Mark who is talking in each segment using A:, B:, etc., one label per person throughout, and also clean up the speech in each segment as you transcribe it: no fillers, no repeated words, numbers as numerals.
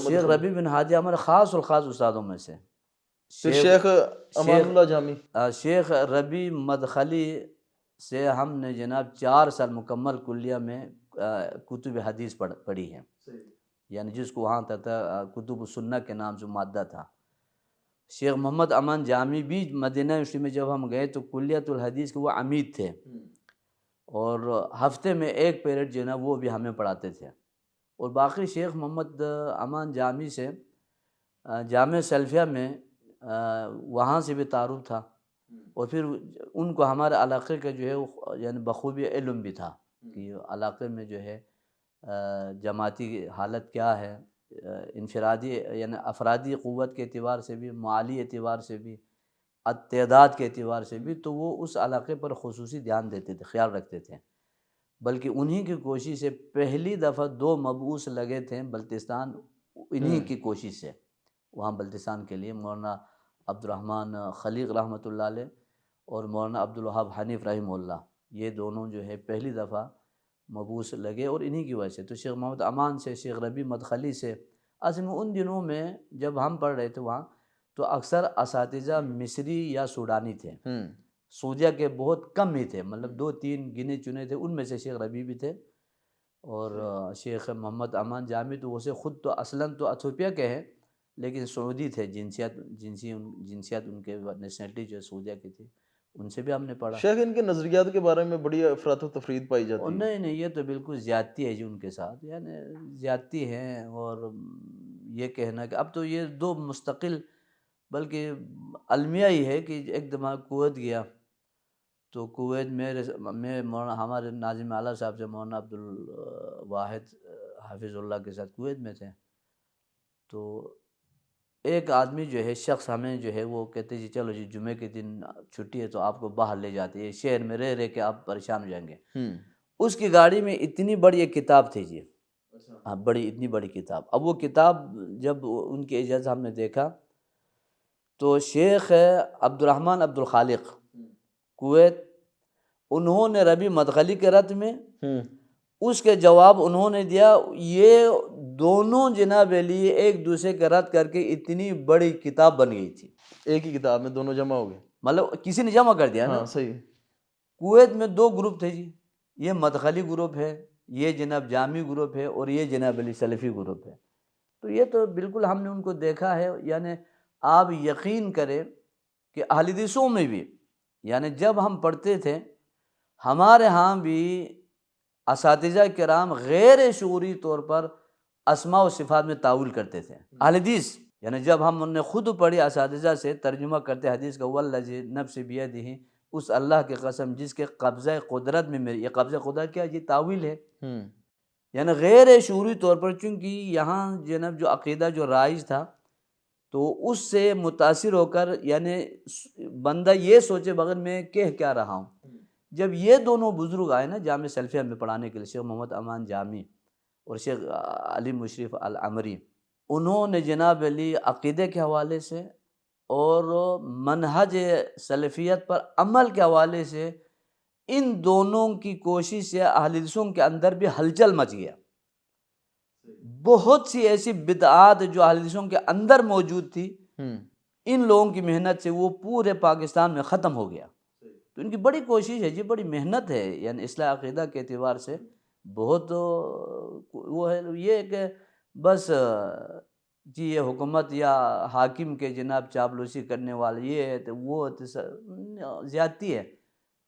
A: شیخ ربیع بن ہادی ہمارے خاص الخاص استادوں میں سے.
B: پھر شیخ امان اللہ جامی.
A: شیخ ربیع مدخلی سے ہم نے جناب 4 سال مکمل کلیہ میں کتب حدیث پڑھی ہیں، یعنی جس کو وہاں تھا کتب السنہ کے نام سے مادہ تھا. شیخ محمد امان جامی بھی مدینہ یونیورسٹی میں جب ہم گئے تو کلیۃ الحدیث کے وہ عمید تھے، اور ہفتے میں 1 پیریڈ جو ہے نا وہ بھی ہمیں پڑھاتے تھے. اور باقی شیخ محمد امان جامی سے جامعہ سلفیہ میں وہاں سے بھی تعارف تھا، اور پھر ان کو ہمارے علاقے کا جو ہے یعنی بخوبی علم بھی تھا کہ علاقے میں جو ہے جماعتی حالت کیا ہے، انفرادی یعنی افرادی قوت کے اعتبار سے بھی، مالی اعتبار سے بھی، تعداد کے اعتبار سے بھی، تو وہ اس علاقے پر خصوصی دھیان دیتے تھے، خیال رکھتے تھے. بلکہ انہی کی کوشش سے پہلی دفعہ 2 مبعوث لگے تھے بلتستان، انہی کی کوشش سے وہاں بلتستان کے لیے، مولانا عبدالرحمن خلیق رحمۃ اللہ علیہ اور مولانا عبدالوہاب حنیف رحمہ اللہ، یہ دونوں جو ہے پہلی دفعہ مبعوث لگے، اور انہی کی وجہ سے. تو شیخ محمد امان سے، شیخ ربیع مدخلی سے، اصل میں ان دنوں میں جب ہم پڑھ رہے تھے وہاں تو اکثر اساتذہ مصری یا سوڈانی تھے، سعودیہ کے بہت کم ہی تھے، مطلب 2-3 گنے چنے تھے، ان میں سے شیخ ربیع بھی تھے. اور شیخ محمد امان جامی تو اسے خود تو اصلاً تو ایتھوپیا کے ہیں لیکن سعودی تھے، جنسیت ان کے نیشنلٹی جو سعودیہ کی تھی، ان سے بھی ہم نے پڑھا.
B: شیخ ان کے نظریات کے بارے میں بڑی افراط و تفرید پائی جاتی ہے.
A: نہیں یہ تو بالکل زیادتی ہے جی ان کے ساتھ، یعنی زیادتی ہے. اور یہ کہنا کہ اب تو یہ 2 مستقل بلکہ المیہ ہی ہے کہ ایک دفعہ کویت گیا تو کویت میں مولانا ہمارے ناظم اعلیٰ صاحب سے مولانا عبدالواحد حافظ اللہ کے ساتھ کویت میں تھے. تو ایک آدمی جو ہے شخص ہمیں جو ہے وہ کہتے جی چلو جی جمعے کے دن چھٹی ہے تو آپ کو باہر لے جاتے ہیں، شہر میں رہ کے آپ پریشان ہو جائیں گے. اس کی گاڑی میں اتنی بڑی ایک کتاب تھی جی، ہاں اتنی بڑی کتاب. اب وہ کتاب جب ان کی اجازت ہم نے دیکھا تو شیخ عبدالرحمن عبدالخالق کویت، انہوں نے ربیع مدخلی کے رد میں اس کے جواب انہوں نے دیا. یہ دونوں جناب علی ایک دوسرے کے رد کر کے اتنی بڑی کتاب بن گئی تھی.
B: ایک ہی کتاب میں دونوں جمع ہو گئے،
A: مطلب کسی نے جمع کر دیا نا.
B: صحیح.
A: کویت میں 2 گروپ تھے جی، یہ مدخلی گروپ ہے، یہ جناب جامی گروپ ہے، اور یہ جناب علی سلفی گروپ ہے. تو یہ تو بالکل ہم نے ان کو دیکھا ہے. یعنی آپ یقین کریں کہ اہل حدیثوں میں بھی، یعنی جب ہم پڑھتے تھے ہمارے ہاں بھی اساتذہ کرام غیر شعوری طور پر اسماء و صفات میں تاویل کرتے تھے. اہل حدیث یعنی جب ہم نے خود پڑھی اساتذہ سے ترجمہ کرتے حدیث کا، والذی نفس بیدہ، اس اللہ کی قسم جس کے قبضہ قدرت میں میری، یہ قبضہ قدرت کیا ہے؟ یہ تاویل ہے. یعنی غیر شعوری طور پر، چونکہ یہاں جناب جو عقیدہ جو رائج تھا تو اس سے متاثر ہو کر یعنی بندہ یہ سوچے بغیر میں کہہ کیا رہا ہوں. جب یہ دونوں بزرگ آئے نا جامعہ سلفیہ میں پڑھانے کے لیے، شیخ محمد امان جامی اور شیخ علی مشرف العمری، انہوں نے جناب علی عقیدے کے حوالے سے اور منہج سلفیت پر عمل کے حوالے سے ان دونوں کی کوشش سے اہل حدیثوں کے اندر بھی ہلچل مچ گیا. بہت سی ایسی بدعات جو اہل حدیثوں کے اندر موجود تھی، ان لوگوں کی محنت سے وہ پورے پاکستان میں ختم ہو گیا. تو ان کی بڑی کوشش ہے جی، بڑی محنت ہے، یعنی اصلاح عقیدہ کے اعتبار سے بہت وہ ہے. یہ کہ بس جی یہ حکومت یا حاکم کے جناب چاپلوسی کرنے والے یہ ہے تو وہ زیادتی ہے.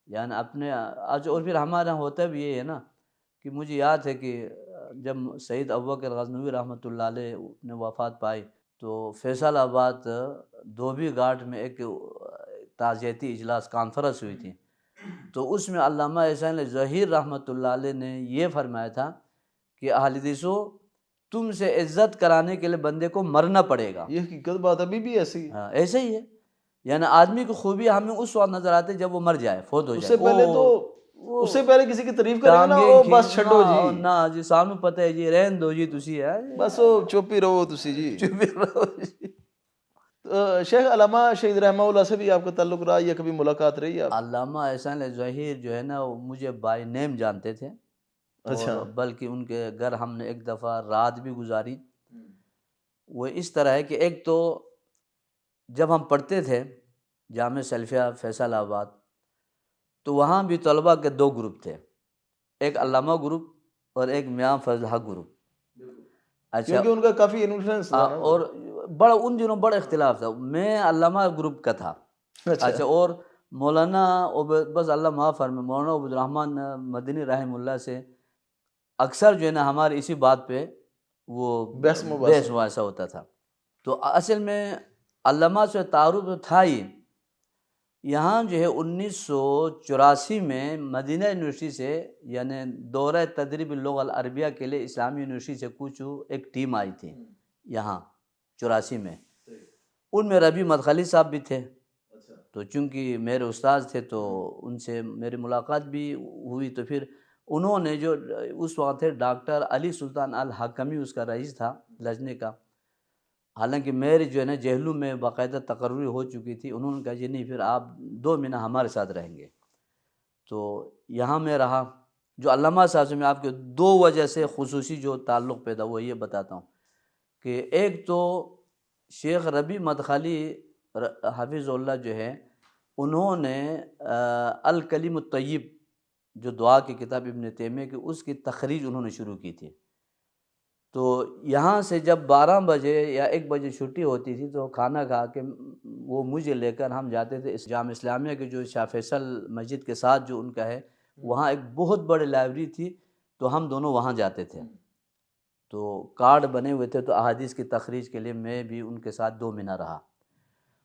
A: یعنی اپنے اور پھر ہمارا ہوتا بھی یہ ہے نا کہ مجھے یاد ہے کہ جب سید ابوبکر غزنوی رحمۃ اللہ علیہ نے وفات پائی تو فیصل آباد دھوبی گھاٹ میں ایک تعزیتی اجلاس کانفرنس ہوئی تھی. تو اس میں علامہ احسان ظہیر رحمۃ اللہ علیہ نے یہ فرمایا تھا کہ اہل حدیثوں تم سے عزت کرانے کے لیے بندے کو مرنا پڑے گا.
B: یہ حقیقت بات ابھی بھی ایسی ہے.
A: ہاں ایسے ہی ہے. یعنی آدمی کی خوبی ہمیں اس وقت نظر آتی جب وہ مر جائے، فوت ہو جائے.
B: اس سے پہلے تو اس سے پہلے کسی کی تعریف کرے گا نا او بس چھڈو جی،
A: نا جی سانو پتہ ہے جی رہن دو جی تسی ہے
B: بس او چپ ہی رہو تسی جی،
A: چپ ہی رہو جی.
B: شیخ علامہ شہید رحمہ اللہ سے بھی آپ کا تعلق رہا یا کبھی ملاقات رہی آپ؟
A: علامہ احسان ظہیر جو ہے نا مجھے بائی نیم جانتے تھے، اور بلکہ ان کے گھر ہم نے ایک دفعہ رات بھی گزاری. وہ اس طرح ہے کہ ایک تو جب ہم پڑھتے تھے جامعہ سلفیہ فیصل آباد، تو وہاں بھی طلباء کے دو گروپ تھے، ایک علامہ گروپ اور ایک میاں فضل حق گروپ. اچھا،
B: کیونکہ ان کا کافی انفلوئنس تھا نا.
A: اور بڑا ان دنوں بڑا اختلاف تھا. میں علامہ گروپ کا تھا. اچھا، اور مولانا بس اللہ معاف فرمائے، مولانا عبد الرحمن مدنی رحمہ اللہ سے اکثر جو ہے نا ہمارے اسی بات پہ وہ
B: بحث
A: مباحثہ ہوتا تھا. تو اصل میں علامہ سے تعارف تو تھا ہی. یہاں جو ہے 1984 میں مدینہ یونیورسٹی سے یعنی دورہ تدریب اللغہ العربیہ کے لیے اسلامی یونیورسٹی سے کچھ ایک ٹیم آئی تھی یہاں 84 میں. ان میں ربیع مدخلی صاحب بھی تھے. تو چونکہ میرے استاذ تھے تو ان سے میری ملاقات بھی ہوئی. تو پھر انہوں نے جو اس وقت تھے ڈاکٹر علی سلطان الحکمی اس کا رئیس تھا لجنے کا، حالانکہ میری جو ہے نا جہلو میں باقاعدہ تقرری ہو چکی تھی. انہوں نے کہا جی نہیں، پھر آپ 2 مہینہ ہمارے ساتھ رہیں گے. تو یہاں میں رہا. جو علامہ صاحب سے میں آپ کے 2 وجہ سے خصوصی جو تعلق پیدا ہوا یہ بتاتا ہوں کہ ایک تو شیخ ربیع مدخلی حفظ اللہ جو ہے، انہوں نے الکلم الطیب جو دعا کی کتاب ابن تیمیہ کی، اس کی تخریج انہوں نے شروع کی تھی. تو یہاں سے جب 12 بجے یا 1 بجے چھٹی ہوتی تھی تو کھانا کھا کے وہ مجھے لے کر ہم جاتے تھے اس جامعہ اسلامیہ کے جو شاہ فیصل مسجد کے ساتھ جو ان کا ہے، وہاں ایک بہت بڑی لائبریری تھی. تو ہم دونوں وہاں جاتے تھے. تو کارڈ بنے ہوئے تھے. تو احادیث کی تخریج کے لیے میں بھی ان کے ساتھ 2 مہینہ رہا.